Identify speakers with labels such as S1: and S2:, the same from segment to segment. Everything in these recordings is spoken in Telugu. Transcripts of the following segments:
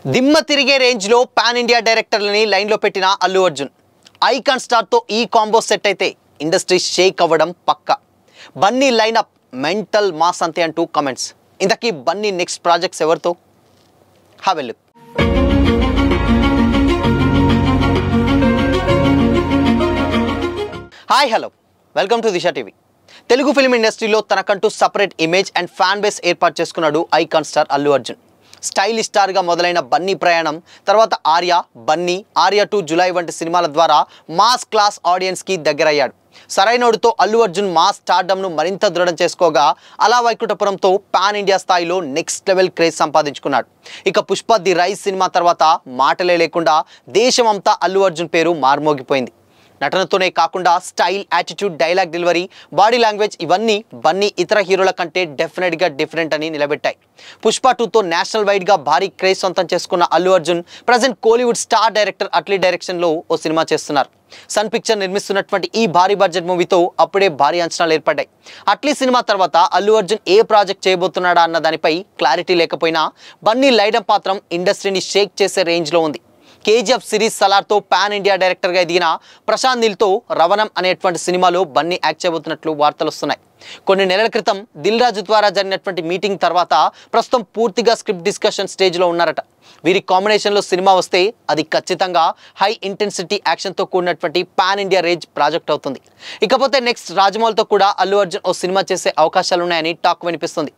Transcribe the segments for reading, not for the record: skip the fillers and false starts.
S1: దిమ్మ తిరిగే రేంజ్ లో పాన్ ఇండియా డైరెక్టర్లని లైన్ లో పెట్టిన అల్లు అర్జున్ ఐకాన్ స్టార్ తో ఈ కాంబో సెట్ అయితే ఇండస్ట్రీ షేక్ అవ్వడం పక్కా. బన్నీ లైనప్ మెంటల్ మాస్ అంతే అంటూ కామెంట్స్. ఇంతకీ బన్నీ నెక్స్ట్ ప్రాజెక్ట్స్ ఎవరితో? Have a look. Hi hello, welcome to Disha TV. Telugu film ఇండస్ట్రీలో తనకంటూ separate image and fan base ఏర్పాటు చేసుకున్నాడు icon star Allu Arjun. Stylish స్టార్గా మొదలైన బన్నీ ప్రయాణం తర్వాత ఆర్య, బన్నీ, ఆర్య 2, జులై వంటి సినిమాల ద్వారా మాస్ క్లాస్ ఆడియన్స్కి దగ్గరయ్యాడు. సరైనోడుతో అల్లు అర్జున్ మాస్ స్టార్డమ్ను మరింత దృఢం చేసుకోగా అలా వైకుంఠపురంతో పాన్ ఇండియా స్థాయిలో నెక్స్ట్ లెవెల్ క్రేజ్ సంపాదించుకున్నాడు. ఇక పుష్ప ది రైస్ సినిమా తర్వాత మాటలే లేకుండా దేశమంతా అల్లు అర్జున్ పేరు మార్మోగిపోయింది. నటనతోనే కాకుండా style, attitude, dialogue delivery, body language ఇవన్నీ బన్నీ ఇతర హీరోల కంటే డెఫినెట్గా డిఫరెంట్ అని నిలబెట్టాయి. పుష్ప 2తో నేషనల్ వైడ్గా భారీ క్రేజ్ సొంతం చేసుకున్న Allu Arjun present Kollywood star director Atlee డైరెక్షన్లో ఓ సినిమా చేస్తున్నారు. సన్ పిక్చర్ నిర్మిస్తున్నటువంటి ఈ భారీ బడ్జెట్ మూవీతో అప్పుడే భారీ అంచనాలు ఏర్పడ్డాయి. అట్లీ సినిమా తర్వాత అల్లు అర్జున్ ఏ ప్రాజెక్ట్ చేయబోతున్నాడా అన్న దానిపై క్లారిటీ లేకపోయినా బన్నీ లైడప్ పాత్రం ఇండస్ట్రీని షేక్ చేసే రేంజ్లో ఉంది. కేజీఎఫ్ సిరీస్ సలార్తో పాన్ ఇండియా డైరెక్టర్గా ఎదిగిన ప్రశాంత్ నీల్తో రవణం అనేటువంటి సినిమాలో బన్నీ యాక్ట్ చేయబోతున్నట్లు వార్తలు వస్తున్నాయి. కొన్ని నెలల క్రితం దిల్ రాజు ద్వారా జరిగినటువంటి మీటింగ్ తర్వాత ప్రస్తుతం పూర్తిగా స్క్రిప్ట్ డిస్కషన్ స్టేజ్లో ఉన్నారట. వీరి కాంబినేషన్లో సినిమా వస్తే అది ఖచ్చితంగా హై ఇంటెన్సిటీ యాక్షన్తో కూడినటువంటి పాన్ ఇండియా రేంజ్ ప్రాజెక్ట్ అవుతుంది. ఇకపోతే నెక్స్ట్ రాజమౌళితో కూడా అల్లు అర్జున్ ఓ సినిమా చేసే అవకాశాలున్నాయని టాక్ వినిపిస్తుంది.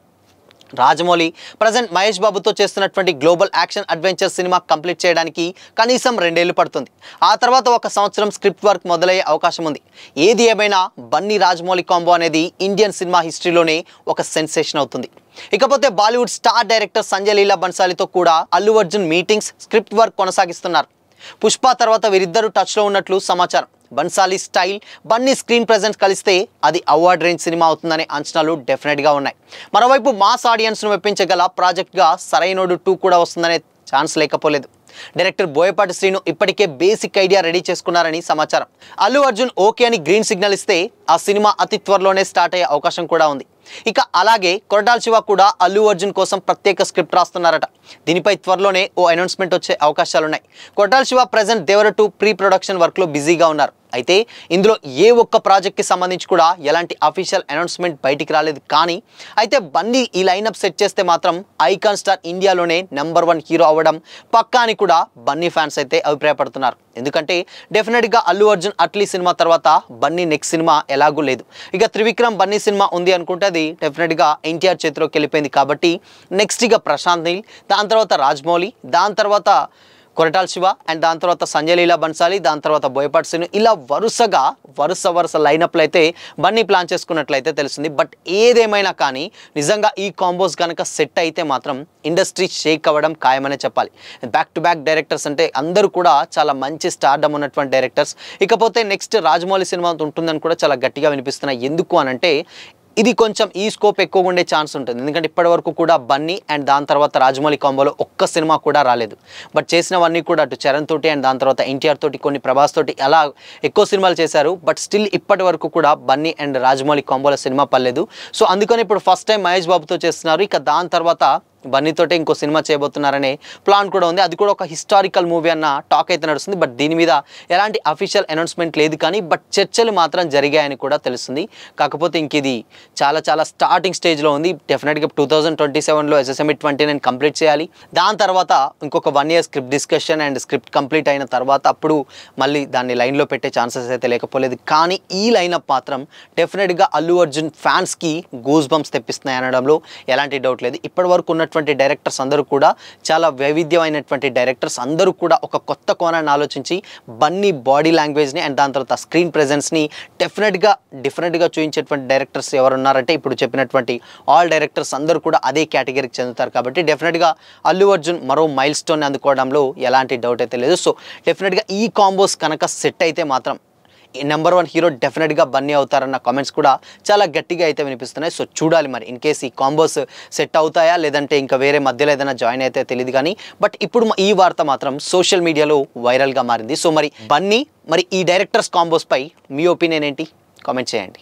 S1: రాజమౌళి ప్రజెంట్ మహేష్ బాబుతో చేస్తున్నటువంటి global action adventure cinema complete చేయడానికి కనీసం 2 ఏళ్లు పడుతుంది. ఆ తర్వాత 1 సంవత్సరం స్క్రిప్ట్ వర్క్ మొదలయ్యే అవకాశం ఉంది. ఏది ఏమైనా బన్నీ రాజమౌళి కాంబో అనేది ఇండియన్ సినిమా హిస్టరీలోనే ఒక సెన్సేషన్ అవుతుంది. ఇకపోతే బాలీవుడ్ స్టార్ డైరెక్టర్ సంజయ్ లీలా బన్సాలీతో కూడా Allu Arjun meetings, script work కొనసాగిస్తున్నారు. పుష్ప తర్వాత వీరిద్దరూ టచ్లో ఉన్నట్లు సమాచారం. Bhansali style, Bunny screen presence కలిస్తే అది అవార్డ్ రేంజ్ సినిమా అవుతుందనే అంచనాలు డెఫినెట్గా ఉన్నాయి. మరోవైపు మాస్ ఆడియన్స్ను మెప్పించగల ప్రాజెక్ట్గా సరైనోడు 2 కూడా వస్తుందనే ఛాన్స్ లేకపోలేదు. డైరెక్టర్ బోయపాటి శ్రీను ఇప్పటికే బేసిక్ ఐడియా రెడీ చేసుకున్నారని సమాచారం. అల్లు అర్జున్ ఓకే అని గ్రీన్ సిగ్నల్ ఇస్తే ఆ సినిమా అతి త్వరలోనే స్టార్ట్ అయ్యే అవకాశం కూడా ఉంది. ఇక అలాగే కొరటాల శివ కూడా అల్లు అర్జున్ కోసం ప్రత్యేక స్క్రిప్ట్ రాస్తున్నారట. దీనిపై త్వరలోనే ఓ అనౌన్స్మెంట్ వచ్చే అవకాశాలున్నాయి. కొరటాల శివ ప్రజెంట్ దేవర 2 ప్రీ ప్రొడక్షన్ వర్క్లో బిజీగా ఉన్నారు. అయితే ఇందులో ఏ ఒక్క ప్రాజెక్ట్కి సంబంధించి కూడా ఎలాంటి అఫీషియల్ అనౌన్స్మెంట్ బయటికి రాలేదు. కానీ అయితే బన్నీ ఈ లైనప్ సెట్ చేస్తే మాత్రం ఐకాన్ స్టార్ ఇండియాలోనే నెంబర్ 1 హీరో అవ్వడం పక్కా అని కూడా బన్నీ ఫ్యాన్స్ అయితే అభిప్రాయపడుతున్నారు. ఎందుకంటే డెఫినెట్గా అల్లు అర్జున్ అట్లీ సినిమా తర్వాత బన్నీ నెక్స్ట్ సినిమా ఎలాగూ లేదు. ఇక త్రివిక్రమ్ బన్నీ సినిమా ఉంది అనుకుంటే అది డెఫినెట్గా ఎన్టీఆర్ చేతిలోకి వెళ్ళిపోయింది. కాబట్టి నెక్స్ట్ ఇక ప్రశాంత్ నీల్, దాని తర్వాత రాజమౌళి, దాని తర్వాత కొరటాల శివ అండ్ దాని తర్వాత సంజయ్ లీలా బన్సాలి, దాని తర్వాత బోయపాటి శ్రీను, ఇలా వరుస లైనప్లు అయితే బన్నీ ప్లాన్ చేసుకున్నట్లయితే తెలుస్తుంది. బట్ ఏదేమైనా కానీ నిజంగా ఈ కాంబోస్ కనుక సెట్ అయితే మాత్రం ఇండస్ట్రీ షేక్ అవ్వడం ఖాయమనే చెప్పాలి. బ్యాక్ టు బ్యాక్ డైరెక్టర్స్ అంటే అందరూ కూడా చాలా మంచి స్టార్డమ్ ఉన్నటువంటి డైరెక్టర్స్. ఇకపోతే నెక్స్ట్ రాజమౌళి సినిమా ఉంటుందని కూడా చాలా గట్టిగా వినిపిస్తున్నాయి. ఎందుకు అనంటే ఇది కొంచెం ఈ స్కోప్ ఎక్కువగా ఉండే ఛాన్స్ ఉంటుంది. ఎందుకంటే ఇప్పటివరకు కూడా బన్నీ అండ్ దాని తర్వాత రాజమౌళి కాంబోలో ఒక్క సినిమా కూడా రాలేదు. బట్ చేసినవన్నీ కూడా అటు చరణ్ తోటి అండ్ దాని తర్వాత ఎన్టీఆర్ తోటి, కొన్ని ప్రభాస్ తోటి అలా ఎక్కువ సినిమాలు చేశారు. బట్ స్టిల్ ఇప్పటి వరకు కూడా బన్నీ అండ్ రాజమౌళి కాంబోలో సినిమా పర్లేదు. సో అందుకని ఇప్పుడు ఫస్ట్ టైం మహేష్ బాబుతో చేస్తున్నారు. ఇక దాని తర్వాత బన్నీతోటే ఇంకో సినిమా చేయబోతున్నారనే ప్లాన్ కూడా ఉంది. అది కూడా ఒక హిస్టారికల్ మూవీ అన్న టాక్ అయితే నడుస్తుంది. బట్ దీని మీద ఎలాంటి అఫీషియల్ అనౌన్స్మెంట్ లేదు. కానీ బట్ చర్చలు మాత్రం జరిగాయని కూడా తెలుస్తుంది. కాకపోతే ఇంక ఇది చాలా స్టార్టింగ్ స్టేజ్లో ఉంది. డెఫినెట్గా 2027లో SSME 29 కంప్లీట్ చేయాలి. దాని తర్వాత ఇంకొక 1 year script discussion and script complete అయిన తర్వాత అప్పుడు మళ్ళీ దాన్ని లైన్లో పెట్టే ఛాన్సెస్ అయితే లేకపోలేదు. కానీ ఈ లైనప్ మాత్రం డెఫినెట్గా అల్లు అర్జున్ ఫ్యాన్స్కి గూస్ బంప్స్ తెప్పిస్తున్నాయి అనడంలో ఎలాంటి డౌట్ లేదు. ఇప్పటి వరకు డైరెక్టర్స్ అందరూ కూడా చాలా వైవిధ్యమైనటువంటి డైరెక్టర్స్ అందరూ కూడా ఒక కొత్త కోణాన్ని ఆలోచించి బన్నీ బాడీ లాంగ్వేజ్ని అండ్ దాని తర్వాత స్క్రీన్ ప్రెజెన్స్ని డిఫరెంట్గా చూపించేటువంటి డైరెక్టర్స్ ఎవరు ఉన్నారంటే ఇప్పుడు చెప్పినటువంటి ఆల్ డైరెక్టర్స్ అందరూ కూడా అదే కేటగిరీకి చెందుతారు. కాబట్టి డెఫినెట్గా అల్లు అర్జున్ మరో మైల్ స్టోన్ అందుకోవడంలో ఎలాంటి డౌట్ అయితే లేదు. సో డెఫినెట్గా ఈ కాంబోస్ కనుక సెట్ అయితే మాత్రం నెంబర్ 1 హీరో డెఫినెట్గా బన్నీ అవుతారన్న కామెంట్స్ కూడా చాలా గట్టిగా అయితే వినిపిస్తున్నాయి. సో చూడాలి మరి ఇన్ కేస్ ఈ కాంబోస్ సెట్ అవుతాయా లేదంటే ఇంకా వేరే మధ్యలో ఏదైనా జాయిన్ అయితే తెలియదు. కానీ బట్ ఇప్పుడు ఈ వార్త మాత్రం సోషల్ మీడియాలో వైరల్గా మారింది. సో మరి బన్నీ, మరి ఈ డైరెక్టర్స్ కాంబోస్ పై మీ ఒపీనియన్ ఏంటి? కామెంట్ చేయండి.